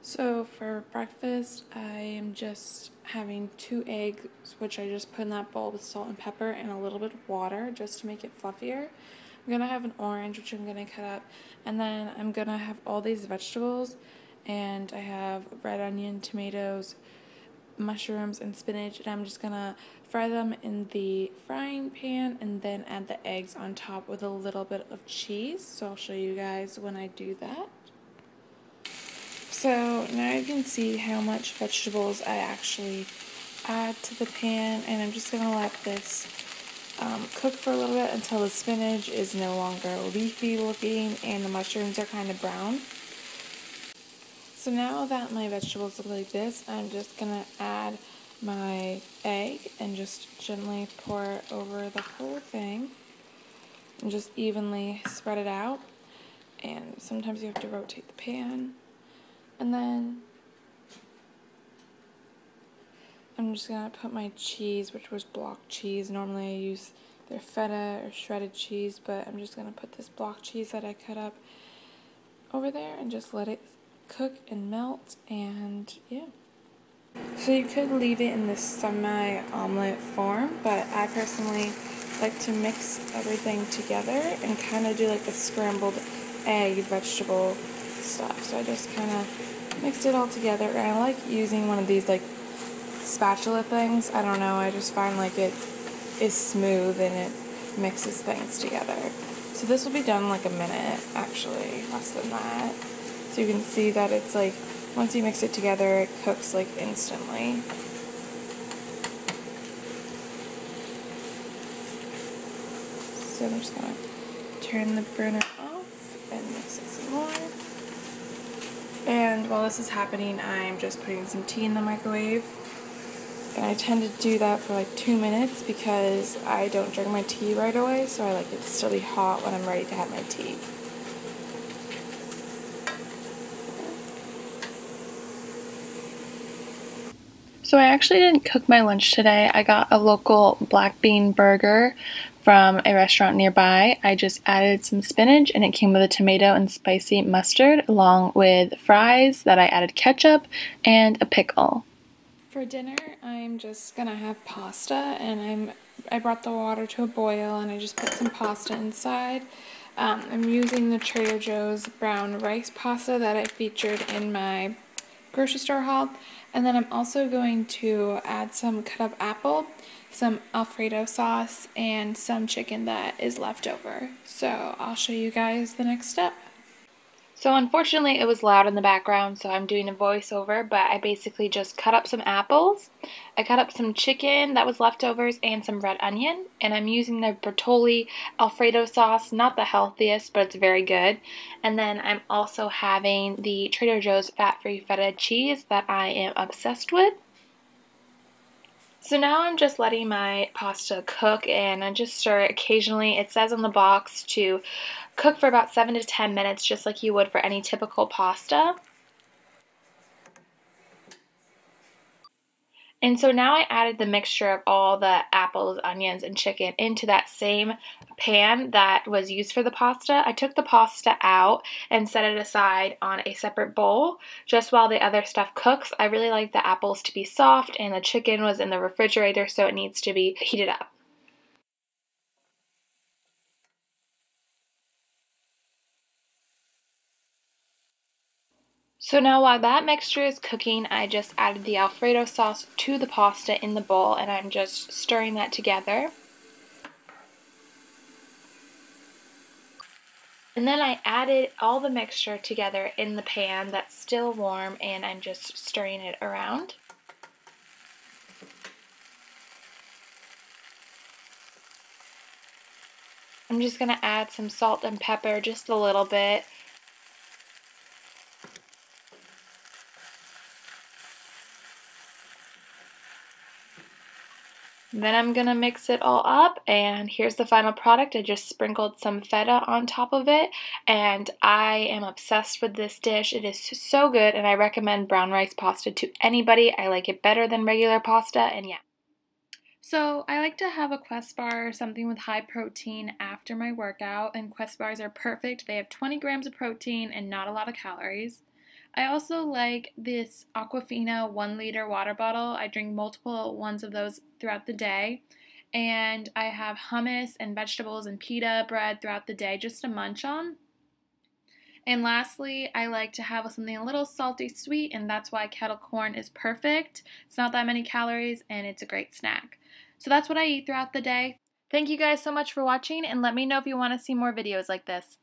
So for breakfast, I am just having 2 eggs, which I just put in that bowl with salt and pepper and a little bit of water just to make it fluffier. I'm gonna have an orange, which I'm gonna cut up, and then I'm gonna have all these vegetables, and I have red onion, tomatoes, mushrooms, and spinach, and I'm just gonna fry them in the frying pan and then add the eggs on top with a little bit of cheese. So I'll show you guys when I do that. So now you can see how much vegetables I actually add to the pan, and I'm just going to let this cook for a little bit until the spinach is no longer leafy looking and the mushrooms are kind of brown. So now that my vegetables look like this, I'm just going to add my egg and just gently pour it over the whole thing and just evenly spread it out. And sometimes you have to rotate the pan. And then I'm just going to put my cheese, which was block cheese. Normally I use their feta or shredded cheese, but I'm just going to put this block cheese that I cut up over there and just let it cook and melt, and yeah. So you could leave it in this semi-omelet form, but I personally like to mix everything together and kind of do like a scrambled egg vegetable stuff. So I just kind of mixed it all together, and I like using one of these like spatula things. I don't know, I just find like it is smooth and it mixes things together. So this will be done in like a minute, actually, less than that. So you can see that it's like, once you mix it together, it cooks like instantly. So I'm just gonna turn the burner off and mix it some more. And while this is happening, I'm just putting some tea in the microwave. And I tend to do that for like 2 minutes because I don't drink my tea right away, so I like it to still be hot when I'm ready to have my tea. So I actually didn't cook my lunch today. I got a local black bean burger from a restaurant nearby. I just added some spinach and it came with a tomato and spicy mustard along with fries that I added ketchup and a pickle. For dinner, I'm just gonna have pasta, and I brought the water to a boil and I just put some pasta inside. I'm using the Trader Joe's brown rice pasta that I featured in my grocery store haul, and then I'm also going to add some cut up apple, some Alfredo sauce, and some chicken that is left over. So I'll show you guys the next step. So unfortunately it was loud in the background, so I'm doing a voiceover, but I basically just cut up some apples. I cut up some chicken that was leftovers and some red onion, and I'm using the Bertolli Alfredo sauce, not the healthiest, but it's very good. And then I'm also having the Trader Joe's fat-free feta cheese that I am obsessed with. So now I'm just letting my pasta cook, and I just stir it occasionally. It says on the box to cook for about 7 to 10 minutes, just like you would for any typical pasta. And so now I added the mixture of all the apples, onions, and chicken into that same pan that was used for the pasta. I took the pasta out and set it aside on a separate bowl just while the other stuff cooks. I really like the apples to be soft, and the chicken was in the refrigerator, so it needs to be heated up. So now while that mixture is cooking, I just added the Alfredo sauce to the pasta in the bowl, and I'm just stirring that together. And then I added all the mixture together in the pan that's still warm, and I'm just stirring it around. I'm just going to add some salt and pepper, just a little bit. Then I'm going to mix it all up, and here's the final product. I just sprinkled some feta on top of it, and I am obsessed with this dish. It is so good, and I recommend brown rice pasta to anybody. I like it better than regular pasta, and yeah. So I like to have a Quest bar or something with high protein after my workout, and Quest bars are perfect. They have 20 grams of protein and not a lot of calories. I also like this Aquafina 1 liter water bottle. I drink multiple ones of those throughout the day. And I have hummus and vegetables and pita bread throughout the day just to munch on. And lastly, I like to have something a little salty sweet, and that's why kettle corn is perfect. It's not that many calories, and it's a great snack. So that's what I eat throughout the day. Thank you guys so much for watching, and let me know if you want to see more videos like this.